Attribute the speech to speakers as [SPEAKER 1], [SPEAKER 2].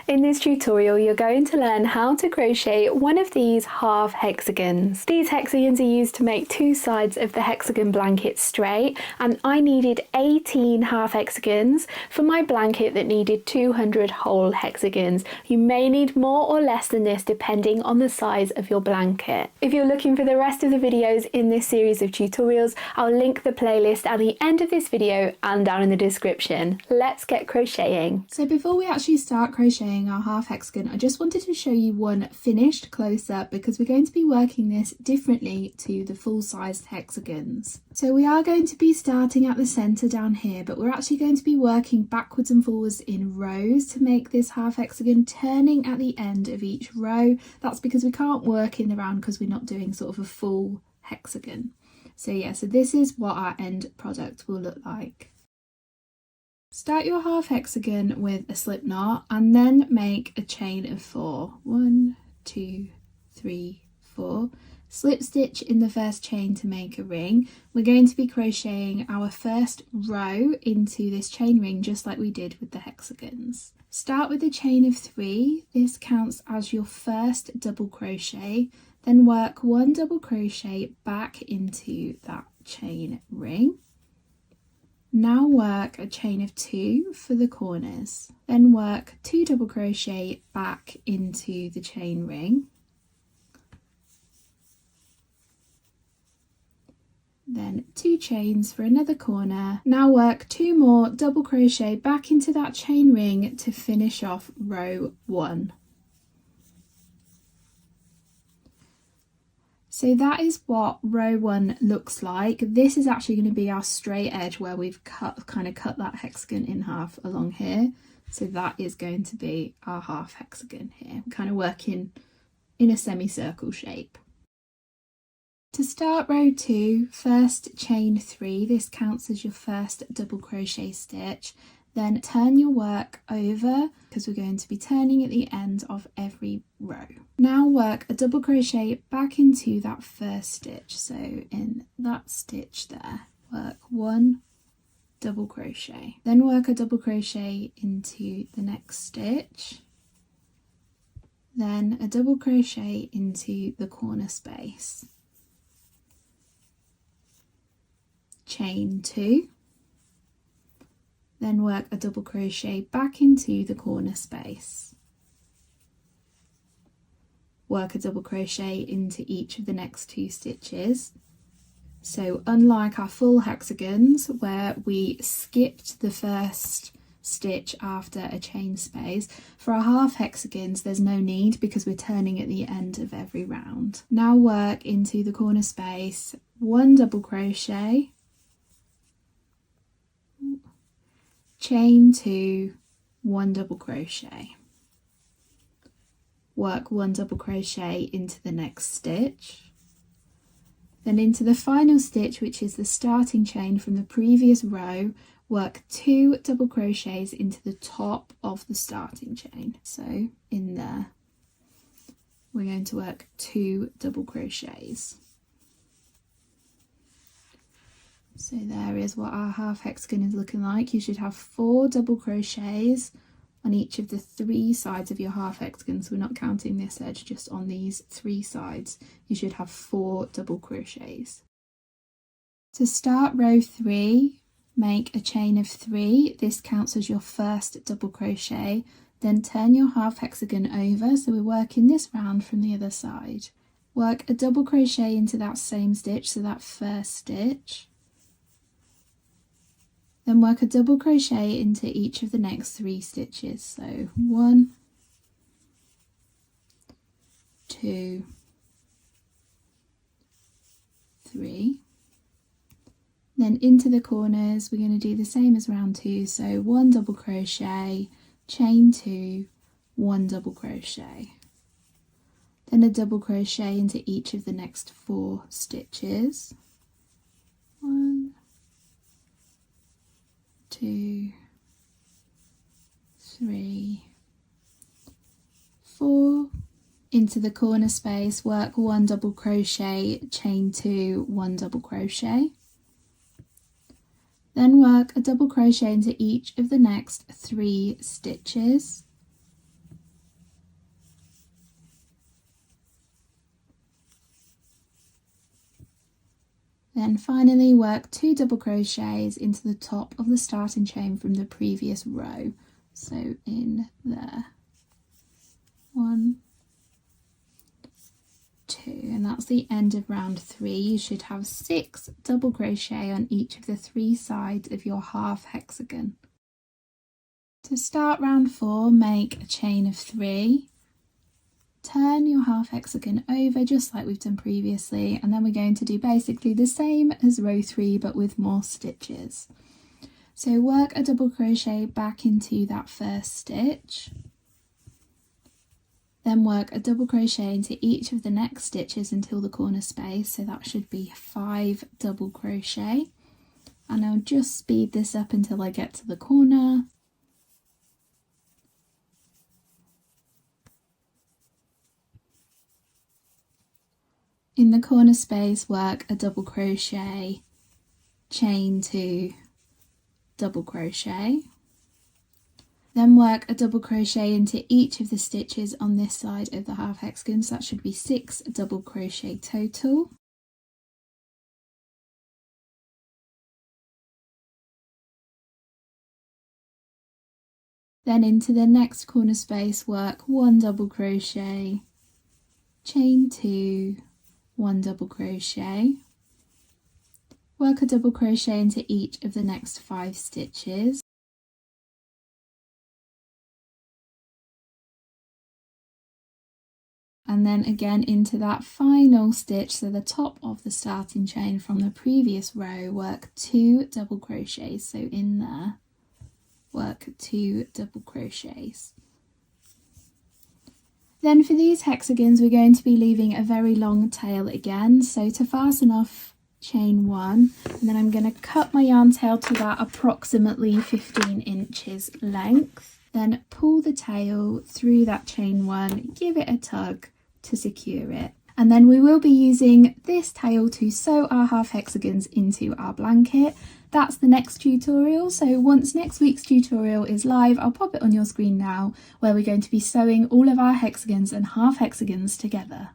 [SPEAKER 1] In this tutorial, you're going to learn how to crochet one of these half hexagons. These hexagons are used to make two sides of the hexagon blanket straight, and I needed 18 half hexagons for my blanket that needed 200 whole hexagons. You may need more or less than this depending on the size of your blanket. If you're looking for the rest of the videos in this series of tutorials, I'll link the playlist at the end of this video and down in the description. Let's get crocheting.
[SPEAKER 2] So before we actually start crocheting our half hexagon, I just wanted to show you one finished close-up because we're going to be working this differently to the full-sized hexagons. So we are going to be starting at the centre down here, but we're actually going to be working backwards and forwards in rows to make this half hexagon, turning at the end of each row. That's because we can't work in the round because we're not doing sort of a full hexagon. So yeah, so this is what our end product will look like. Start your half hexagon with a slip knot and then make a chain of 4. 1, 2, 3, 4. Slip stitch in the first chain to make a ring. We're going to be crocheting our first row into this chain ring just like we did with the hexagons. Start with a chain of 3. This counts as your first double crochet. Then work 1 double crochet back into that chain ring. Now work a chain of 2 for the corners, then work 2 double crochet back into the chain ring, then 2 chains for another corner. Now work 2 more double crochet back into that chain ring to finish off row 1. So that is what row 1 looks like. This is actually going to be our straight edge where we've cut that hexagon in half along here. So that is going to be our half hexagon here. We're kind of working in a semicircle shape. To start row 2, first chain 3. This counts as your first double crochet stitch. Then turn your work over because we're going to be turning at the end of every row. Now work a double crochet back into that first stitch. So in that stitch there, work 1 double crochet. Then work a double crochet into the next stitch. Then a double crochet into the corner space. Chain 2. Then work a double crochet back into the corner space. Work a double crochet into each of the next 2 stitches. So unlike our full hexagons where we skipped the first stitch after a chain space, for our half hexagons there's no need because we're turning at the end of every round. Now work into the corner space, 1 double crochet, chain 2, 1 double crochet. Work 1 double crochet into the next stitch. Then into the final stitch, which is the starting chain from the previous row, work 2 double crochets into the top of the starting chain. So in there, we're going to work 2 double crochets. So there is what our half hexagon is looking like. You should have 4 double crochets on each of the 3 sides of your half hexagon. So we're not counting this edge, just on these 3 sides. You should have 4 double crochets. To start row 3, make a chain of 3. This counts as your first double crochet. Then turn your half hexagon over. So we're working this round from the other side. Work a double crochet into that same stitch, so that first stitch. Then work a double crochet into each of the next 3 stitches. So 1, 2, 3. Then into the corners, we're going to do the same as round 2. So 1 double crochet, chain 2, 1 double crochet. Then a double crochet into each of the next 4 stitches. 1, 2, 3, 4. Into the corner space, work 1 double crochet, chain 2, 1 double crochet. Then work a double crochet into each of the next 3 stitches. Then finally work 2 double crochets into the top of the starting chain from the previous row. So in there, 1, 2, and that's the end of round 3. You should have 6 double crochet on each of the 3 sides of your half hexagon. To start round 4, make a chain of 3, turn your half hexagon over just like we've done previously, and then we're going to do basically the same as row 3 but with more stitches. So work a double crochet back into that first stitch, then work a double crochet into each of the next stitches until the corner space, so that should be 5 double crochet, and I'll just speed this up until I get to the corner. In the corner space, work a double crochet, chain 2, double crochet, then work a double crochet into each of the stitches on this side of the half hexagon, so that should be 6 double crochet total. Then into the next corner space, work 1 double crochet, chain 2, 1 double crochet, work a double crochet into each of the next 5 stitches, and then again into that final stitch, so the top of the starting chain from the previous row, work 2 double crochets, so in there work 2 double crochets. Then for these hexagons we're going to be leaving a very long tail again, so to fasten off, chain 1, and then I'm going to cut my yarn tail to that approximately 15 inches length, then pull the tail through that chain 1, give it a tug to secure it, and then we will be using this tail to sew our half hexagons into our blanket. That's the next tutorial, so once next week's tutorial is live, I'll pop it on your screen now, where we're going to be sewing all of our hexagons and half hexagons together.